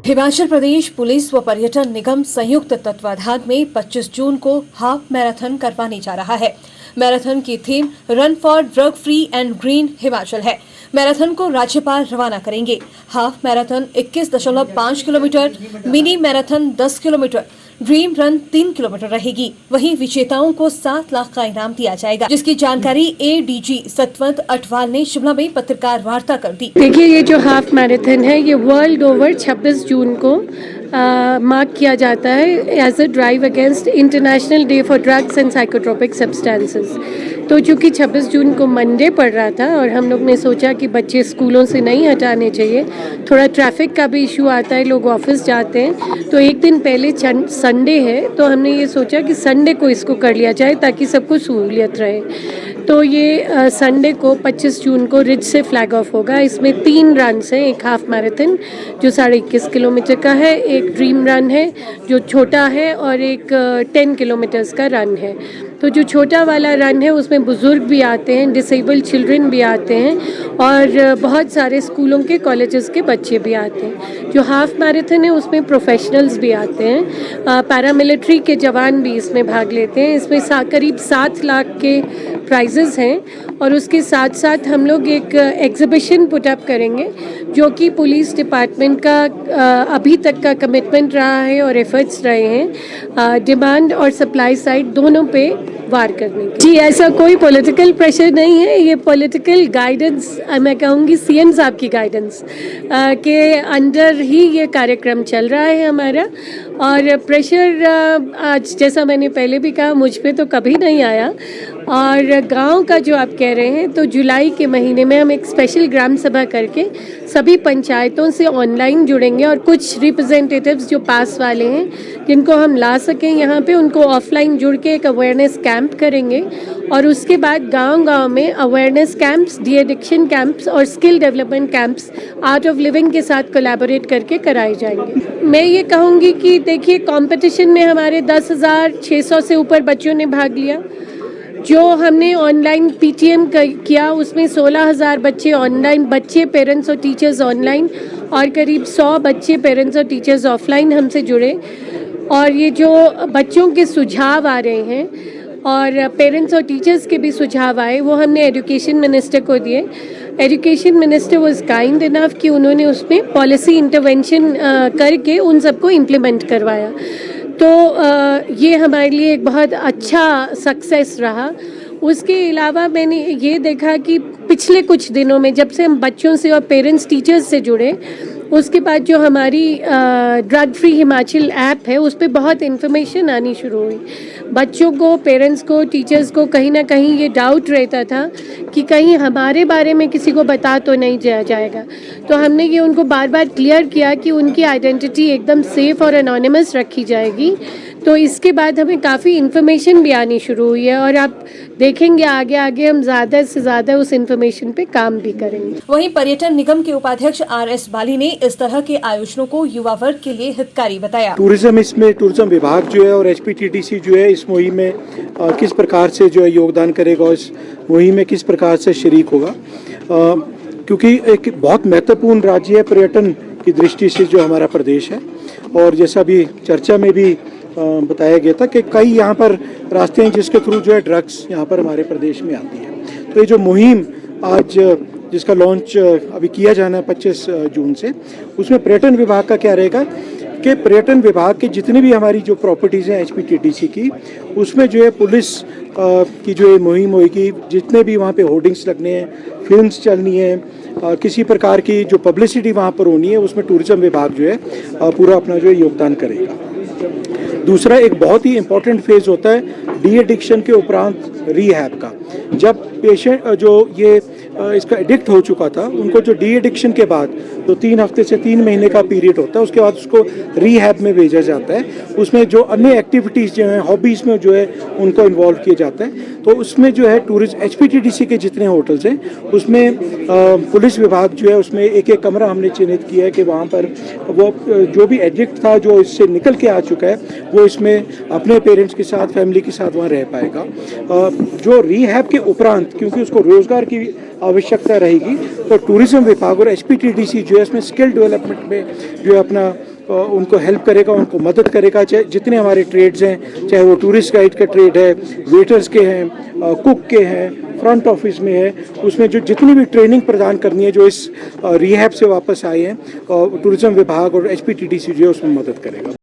Himachal Pradesh police व पर्यटन निगम संयुक्त तत्वाधान में 25 जून को हाफ मैराथन करवाने जा रहा है। मैराथन की theme run for drug free and green Himachal है। मैराथन को राज्यपाल रवाना करेंगे। Half marathon 21.5 kilometre, mini marathon 10 kilometre, dream run 3 kilometre रहेगी। वहीं विजेताओं को 7 लाख का इनाम दिया जाएगा, जिसकी जानकारी एडीजी सतवंत अटवाल ने शिमला में पत्रकार वार्ता कर दी। देखिए, ये जो हाफ मैराथन है ये वर्ल्ड ओवर 26 जून को मार्क किया जाता है as a drive against international day for drugs and psychotropic substances. तो चूँकि 26 जून को मंडे पड़ रहा था और हम लोग ने सोचा कि बच्चे स्कूलों से नहीं हटाने चाहिए, थोड़ा ट्रैफिक का भी इशू आता है, लोग ऑफिस जाते हैं, तो एक दिन पहले संडे है तो हमने ये सोचा कि संडे को इसको कर लिया जाए ताकि सबको सहूलियत रहे। तो ये संडे को 25 जून को रिज से फ्लैग ऑफ होगा। इसमें 3 रन्स हैं, एक हाफ मैराथन जो 21.5 किलोमीटर का है, एक ड्रीम रन है जो छोटा है और एक 10 किलोमीटर्स का रन है। तो जो छोटा वाला रन है उसमें बुजुर्ग भी आते हैं, डिसेबल्ड चिल्ड्रन भी आते हैं और बहुत सारे स्कूलों के कॉलेजेस के बच्चे भी आते हैं। जो हाफ मैराथन है उसमें प्रोफेशनल्स भी आते हैं, पैरामिलिट्री के जवान भी इसमें भाग लेते हैं। इसमें करीब 7 लाख के प्राइजेस हैं और उसके साथ साथ हम लोग एक एग्जीबिशन पुटअप करेंगे जो कि पुलिस डिपार्टमेंट का अभी तक का कमिटमेंट रहा है और एफर्ट्स रहे हैं डिमांड और सप्लाई साइड दोनों पे वार करने की। जी, ऐसा कोई पॉलिटिकल प्रेशर नहीं है, ये पॉलिटिकल गाइडेंस मैं कहूँगी सीएम साहब की गाइडेंस के अंडर ही ये कार्यक्रम चल रहा है हमारा। और प्रेशर आज जैसा मैंने पहले भी कहा मुझ पे तो कभी नहीं आया। और गांव का जो आप कह रहे हैं तो जुलाई के महीने में हम एक स्पेशल ग्राम सभा करके सभी पंचायतों से ऑनलाइन जुड़ेंगे और कुछ रिप्रेजेंटेटिव्स जो पास वाले हैं जिनको हम ला सकें यहाँ पे उनको ऑफलाइन जुड़ के एक अवेयरनेस कैंप करेंगे और उसके बाद गांव-गांव में awareness camps, deaddiction camps और skill development camps art of living के साथ कोलैबोरेट करके कराए जाएंगे। मैं ये कहूँगी कि देखिए, कंपटीशन में हमारे 10,600 से ऊपर बच्चों ने भाग लिया। जो हमने ऑनलाइन पीटीएम किया उसमें 16,000 बच्चे ऑनलाइन, बच्चे, पेरेंट्स और टीचर्स ऑनलाइन और करीब 100 बच्चे, पेरेंट्स और टीचर्स ऑफलाइन हमसे जुड़े। और ये जो बच्चों के सुझाव आ रहे हैं और पेरेंट्स और टीचर्स के भी सुझाव आए वो हमने एजुकेशन मिनिस्टर को दिए। Education minister was kind enough कि उन्होंने उसमें पॉलिसी इंटरवेंशन करके उन सबको इम्प्लीमेंट करवाया। तो ये हमारे लिए एक बहुत अच्छा सक्सेस रहा। उसके अलावा मैंने ये देखा कि पिछले कुछ दिनों में जब से हम बच्चों से और पेरेंट्स टीचर्स से जुड़े उसके बाद जो हमारी ड्रग फ्री हिमाचल ऐप है उस पर बहुत इन्फॉर्मेशन आनी शुरू हुई। बच्चों को, पेरेंट्स को, टीचर्स को कहीं ना कहीं ये डाउट रहता था कि कहीं हमारे बारे में किसी को बता तो नहीं जाएगा। तो हमने ये उनको बार बार क्लियर किया कि उनकी आइडेंटिटी एकदम सेफ और एनोनिमस रखी जाएगी। तो इसके बाद हमें काफ़ी इन्फॉर्मेशन भी आनी शुरू हुई है और आप देखेंगे आगे आगे हम ज़्यादा से ज़्यादा उस इन्फॉर्मेशन पे काम भी करेंगे। वहीं पर्यटन निगम के उपाध्यक्ष RS बाली ने इस तरह के आयोजनों को युवा वर्ग के लिए हितकारी बताया। टूरिज्म विभाग जो है और HPTDC जो है इस मुहिम में किस प्रकार से जो है योगदान करेगा और इस मुहिम में किस प्रकार से शरीक होगा, क्योंकि एक बहुत महत्वपूर्ण राज्य है पर्यटन की दृष्टि से जो हमारा प्रदेश है। और जैसा भी चर्चा में भी बताया गया था कि कई यहाँ पर रास्ते हैं जिसके थ्रू जो है ड्रग्स यहाँ पर हमारे प्रदेश में आती है। तो ये जो मुहिम आज जिसका लॉन्च अभी किया जाना है 25 जून से, उसमें पर्यटन विभाग का क्या रहेगा कि पर्यटन विभाग के जितनी भी हमारी जो प्रॉपर्टीज़ हैं HPTDC की, उसमें जो है पुलिस की जो ये मुहिम होगी, जितने भी वहाँ पे होर्डिंग्स लगने हैं, फिल्म्स चलनी है, किसी प्रकार की जो पब्लिसिटी वहाँ पर होनी है, उसमें टूरिज्म विभाग जो है पूरा अपना जो है योगदान करेगा। दूसरा एक बहुत ही इम्पोर्टेंट फेज़ होता है डी एडिक्शन के उपरांत रीहैब का। जब पेशेंट जो ये इसका एडिक्ट हो चुका था उनको जो डी एडिक्शन के बाद तो 3 हफ्ते से 3 महीने का पीरियड होता है, उसके बाद उसको रीहैब में भेजा जाता है। उसमें जो अन्य एक्टिविटीज़ जो हैं, हॉबीज़ में जो है उनको इन्वॉल्व किया जाता है। तो उसमें जो है HPTDC के जितने होटल्स हैं उसमें पुलिस विभाग जो है उसमें एक एक कमरा हमने चिन्हित किया है कि वहाँ पर वो जो भी एडिक्ट था जो इससे निकल के आ चुका है वो इसमें अपने पेरेंट्स के साथ, फैमिली के साथ वहाँ रह पाएगा। जो रीहैब के उपरांत क्योंकि उसको रोज़गार की आवश्यकता रहेगी तो टूरिज्म विभाग और HPTDC जो है इसमें स्किल डेवलपमेंट में जो है अपना उनको हेल्प करेगा, उनको मदद करेगा। चाहे जितने हमारे ट्रेड्स हैं, चाहे वो टूरिस्ट गाइड का ट्रेड है, वेटर्स के हैं, कुक के हैं, फ्रंट ऑफिस में है, उसमें जो जितनी भी ट्रेनिंग प्रदान करनी है, जो इस रिहैब से वापस आए हैं, टूरिज्म विभाग और HPTDC जो है उसमें मदद करेगा।